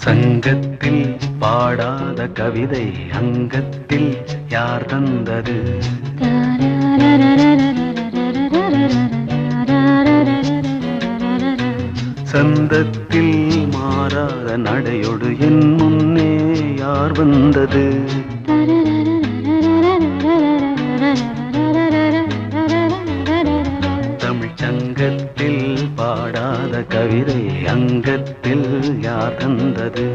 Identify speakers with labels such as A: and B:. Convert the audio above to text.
A: சங்கத்தில் பாடாத கவிதை அங்கத்தில் யார் தந்தது? சந்தத்தில் மாறாத நடையொடு என் முன்னே யார் வந்தது? தமிழ் சங்கத்தில் பாடாத கவிதை அங்கத்தில் யார் தந்தது?